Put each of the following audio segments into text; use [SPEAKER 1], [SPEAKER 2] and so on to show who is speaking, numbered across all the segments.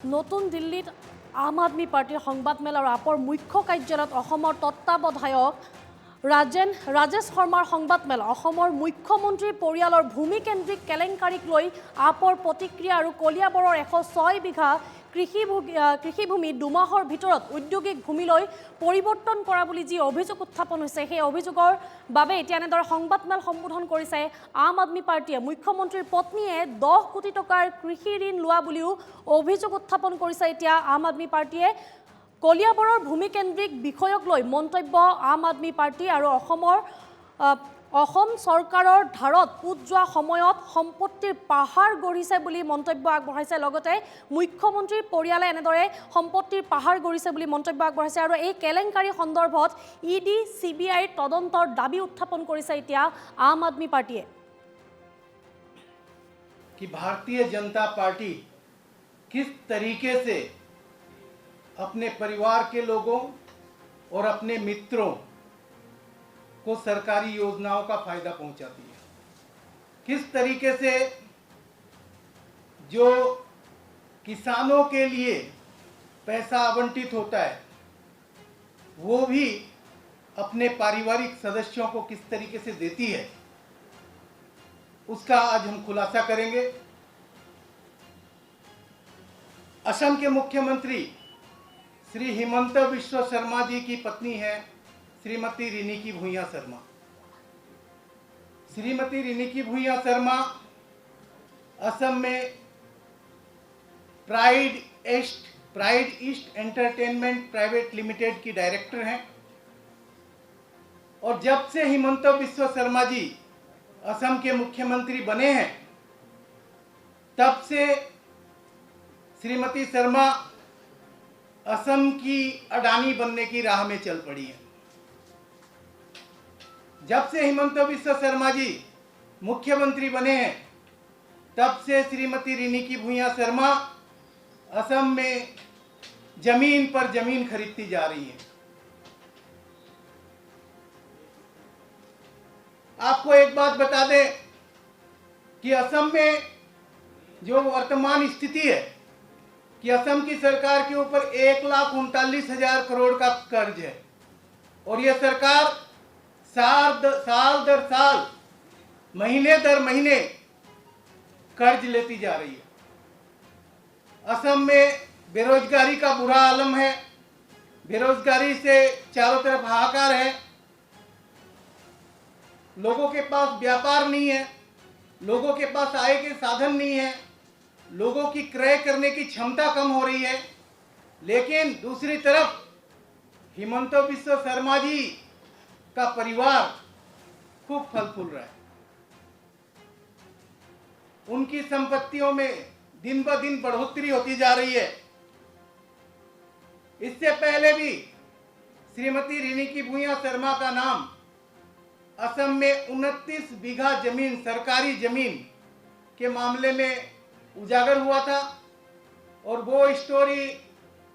[SPEAKER 1] নতুন দিল্লীত আম আদমি পাৰ্টিৰ সংবাদমেল আৰু আপৰ মুখ্য কাৰ্যালয়ত অসমৰ তত্ত্বাৱধায়ক ৰাজেশ শৰ্মাৰ সংবাদমেল অসমৰ মুখ্যমন্ত্ৰীৰ পৰিয়ালৰ ভূমিকেন্দ্ৰিক কেলেংকাৰীক লৈ আপৰ প্ৰতিক্ৰিয়া আৰু কলিয়াবৰৰ 106 বিঘা কৃষিভূমি দুমাহৰ ভিতৰত ঔদ্যোগিক ভূমিলৈ পৰিৱৰ্তন কৰা বুলি যি অভিযোগ উত্থাপন হৈছে সেই অভিযোগৰ বাবে এতিয়া এনেদৰে সংবাদমেল সম্বোধন কৰিছে আম আদমি পাৰ্টিয়ে। মুখ্যমন্ত্ৰীৰ পত্নীয়ে 10 কোটি টকাৰ কৃষি ঋণ লোৱা বুলিও অভিযোগ উত্থাপন কৰিছে এতিয়া আম আদমি পাৰ্টিয়ে। কলিয়াবৰৰ ভূমিকেন্দ্ৰিক বিষয়ক লৈ মন্তব্য আম আদমি পাৰ্টি আৰু অসম চৰকাৰৰ ধাৰত পুত যোৱা সময়ত সম্পত্তিৰ পাহাৰ গঢ়িছে বুলি মন্তব্য আগবঢ়াইছে। লগতে মুখ্যমন্ত্ৰীৰ পৰিয়ালে এনেদৰে সম্পত্তিৰ পাহাৰ গঢ়িছে বুলি মন্তব্য আগবঢ়াইছে আৰু এই কেলেংকাৰী সন্দৰ্ভত ইডি CBIৰ তদন্তৰ দাবী উত্থাপন কৰিছে এতিয়া আম আদমি পাৰ্টিয়ে।
[SPEAKER 2] कि भारतीय जनता पार्टी किस तरीके से अपने परिवार के लोगों और अपने मित्रों को सरकारी योजनाओं का फायदा पहुंचाती है, किस तरीके से जो किसानों के लिए पैसा आवंटित होता है वो भी अपने पारिवारिक सदस्यों को किस तरीके से देती है, उसका आज हम खुलासा करेंगे। असम के मुख्यमंत्री श्री हिमंत बिस्व शर्मा जी की पत्नी है श्रीमती रिनिकी भूइयां शर्मा। श्रीमती रिनिकी भूइयां शर्मा असम में pride east entertainment private limited की डायरेक्टर हैं और जब से हिमंत बिस्व शर्मा जी असम के मुख्यमंत्री बने हैं तब से श्रीमती शर्मा असम की अडानी बनने की राह में चल पड़ी है। जब से हिमंत बिस्व शर्मा जी मुख्यमंत्री बने हैं तब से श्रीमती रिनिकी भूइयां शर्मा असम में जमीन पर जमीन खरीदती जा रही है। आपको एक बात बता दें कि असम में जो वर्तमान स्थिति है कि असम की सरकार के ऊपर 1,39,000 करोड़ का कर्ज है और यह सरकार साल दर साल महीने दर महीने कर्ज लेती जा रही है। असम में बेरोजगारी का बुरा आलम है, बेरोजगारी से चारों तरफ हाहाकार है, लोगों के पास व्यापार नहीं है, लोगों के पास आय के साधन नहीं है, लोगों की क्रय करने की क्षमता कम हो रही है। लेकिन दूसरी तरफ हिमंत बिस्व शर्मा जी का परिवार खूब फल फूल रहा है, उनकी संपत्तियों में दिन ब दिन बढ़ोतरी होती जा रही है। इससे पहले भी श्रीमती रिनिकी भूइयां शर्मा का नाम असम में 29 बीघा जमीन सरकारी जमीन के मामले में उजागर हुआ था और वो स्टोरी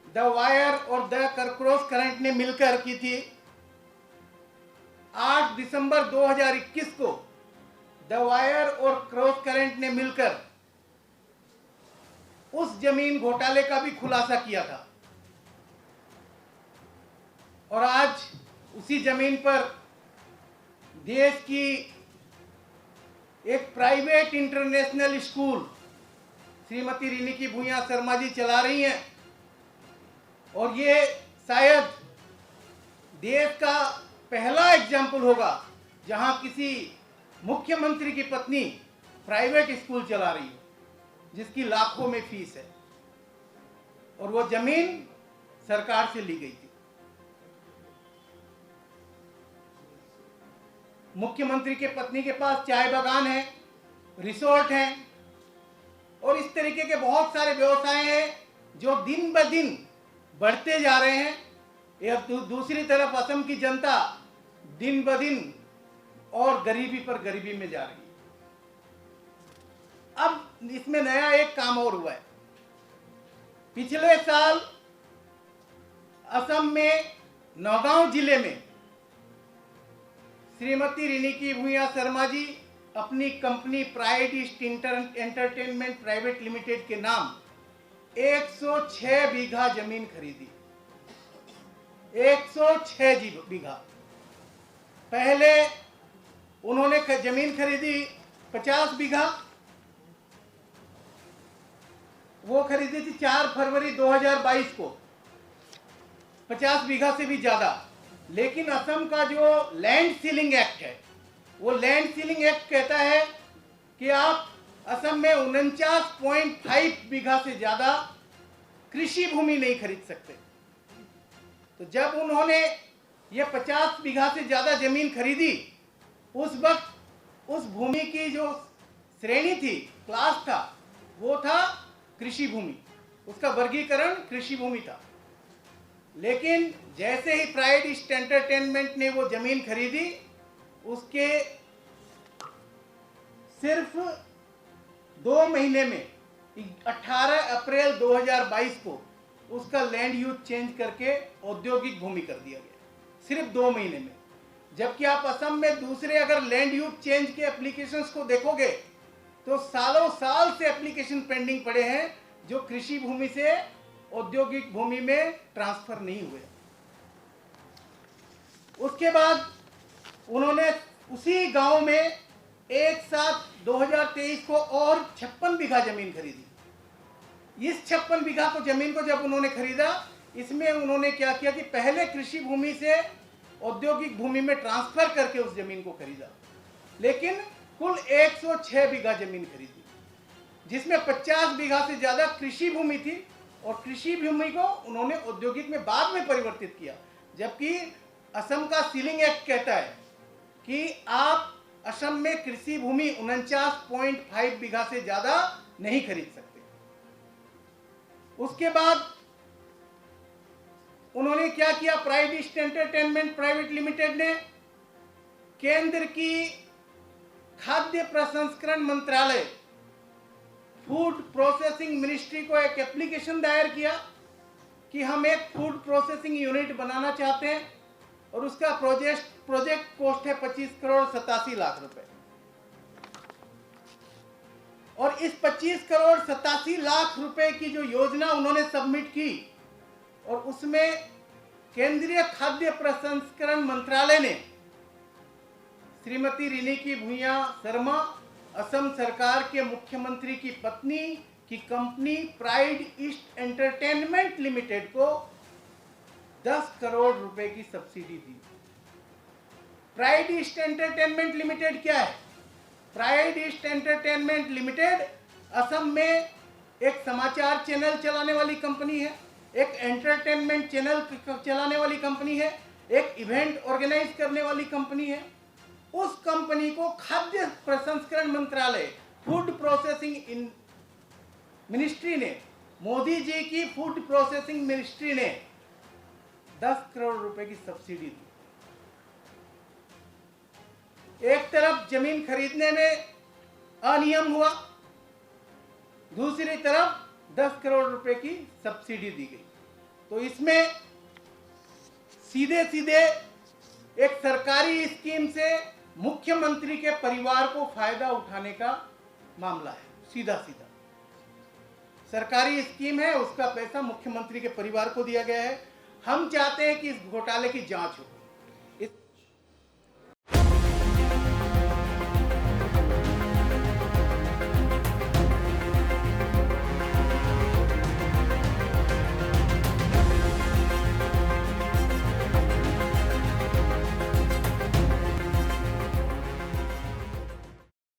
[SPEAKER 2] द वायर और द क्रॉस करंट ने मिलकर की थी। 8 दिसंबर 2021 को द वायर और क्रॉस करंट ने मिलकर उस जमीन घोटाले का भी खुलासा किया था और आज उसी जमीन पर देश की एक private international school Shrimati Riniki Bhuyan Sharma ji चला रही हैं और ये शायद देश का पहला एग्जाम्पल होगा जहां किसी मुख्यमंत्री की पत्नी प्राइवेट स्कूल चला रही है जिसकी लाखों में फीस है और वो जमीन सरकार से ली गई थी। मुख्यमंत्री के पत्नी के पास चाय बागान है, रिसोर्ट है और इस तरीके के बहुत सारे व्यवसाय हैं जो दिन ब दिन बढ़ते जा रहे हैं। या दूसरी तरफ असम की जनता दिन ब दिन और गरीबी पर गरीबी में जा रही है। अब इसमें नया एक काम और हुआ है। पिछले साल असम में नौगांव जिले में श्रीमती रिनिकी भूइयां शर्मा जी अपनी company pride east entertainment private limited के नाम 106 बीघा जमीन खरीदी। 106 बीघा। पहले उन्होंने जमीन खरीदी 50 बीघा, वो खरीदी थी 4 फरवरी 2022 को, 50 बीघा से भी ज्यादा। लेकिन असम का जो लैंड सीलिंग एक्ट है, वो लैंड सीलिंग एक्ट कहता है कि आप असम में 49.5 बीघा से ज्यादा कृषि भूमि नहीं खरीद सकते। तो जब उन्होंने ये 50 बीघा से ज्यादा जमीन खरीदी, उस वक्त उस भूमि की जो श्रेणी थी, क्लास था, वो था कृषि भूमि, उसका वर्गीकरण कृषि भूमि था। लेकिन जैसे ही प्राइड ईस्ट एंटरटेनमेंट ने वो जमीन खरीदी, उसके सिर्फ 2 महीने में 18 अप्रैल 2022 को उसका लैंड यूज चेंज करके औद्योगिक भूमि कर दिया गया, सिर्फ 2 महीने में। जबकि आप असम में दूसरे अगर लैंड यूज चेंज के एप्लीकेशंस को देखोगे तो सालों साल से एप्लीकेशन पेंडिंग पड़े हैं, जो कृषि भूमि से औद्योगिक भूमि में ट्रांसफर नहीं हुए। उसके बाद उन्होंने उसी गांव में एक साथ 2023 को और 56 बीघा जमीन खरीदी। इस 56 बीघा को जमीन को जब उन्होंने खरीदा, इसमें उन्होंने क्या किया कि पहले कृषि भूमि से औद्योगिक भूमि में ट्रांसफर करके उस जमीन को खरीदा। लेकिन कुल 106 बीघा जमीन खरीदी, जिसमें 50 बीघा से ज्यादा कृषि भूमि थी, और कृषि भूमि को उन्होंने औद्योगिक में बाद में परिवर्तित किया। जबकि असम का सीलिंग एक्ट कहता है कि आप असम में कृषि भूमि 49.5 बीघा से ज्यादा नहीं खरीद सकते। उसके बाद उन्होंने क्या किया, pride east entertainment private limited ने केंद्र की खाद्य प्रसंस्करण मंत्रालय, फूड प्रोसेसिंग मिनिस्ट्री को एक एप्लीकेशन दायर किया कि हम एक फूड प्रोसेसिंग यूनिट बनाना चाहते हैं, और उसका प्रोजेक्ट कॉस्ट है 25 करोड़ 87 लाख रुपए। और इस 25 करोड़ 87 लाख रुपए की जो योजना उन्होंने सबमिट की, और उसमें केंद्रीय खाद्य प्रसंस्करण मंत्रालय ने श्रीमती रिनिकी भूया शर्मा, असम सरकार के मुख्यमंत्री की पत्नी की company pride east entertainment limited को 10 करोड़ रुपए की सब्सिडी दी। प्राइड ईस्ट एंटरटेनमेंट लिमिटेड क्या है? Pride east entertainment limited Assam में एक समाचार चैनल चलाने वाली कंपनी है, एक एंटरटेनमेंट चैनल चलाने वाली कंपनी है, एक इवेंट ऑर्गेनाइज करने वाली कंपनी है। उस कंपनी को खाद्य प्रसंस्करण मंत्रालय, फूड प्रोसेसिंग मिनिस्ट्री ने, मोदी जी की फूड प्रोसेसिंग मिनिस्ट्री ने 10 करोड़ रुपए की सब्सिडी दी। एक तरफ जमीन खरीदने में अनियम हुआ, दूसरी तरफ 10 करोड़ रुपए की सब्सिडी दी गई। तो इसमें सीधे सीधे एक सरकारी स्कीम से मुख्यमंत्री के परिवार को फायदा उठाने का मामला है। सीधा सीधा सरकारी स्कीम है, उसका पैसा मुख्यमंत्री के परिवार को दिया गया है। हम चाहते हैं कि इस घोटाले की जांच हो।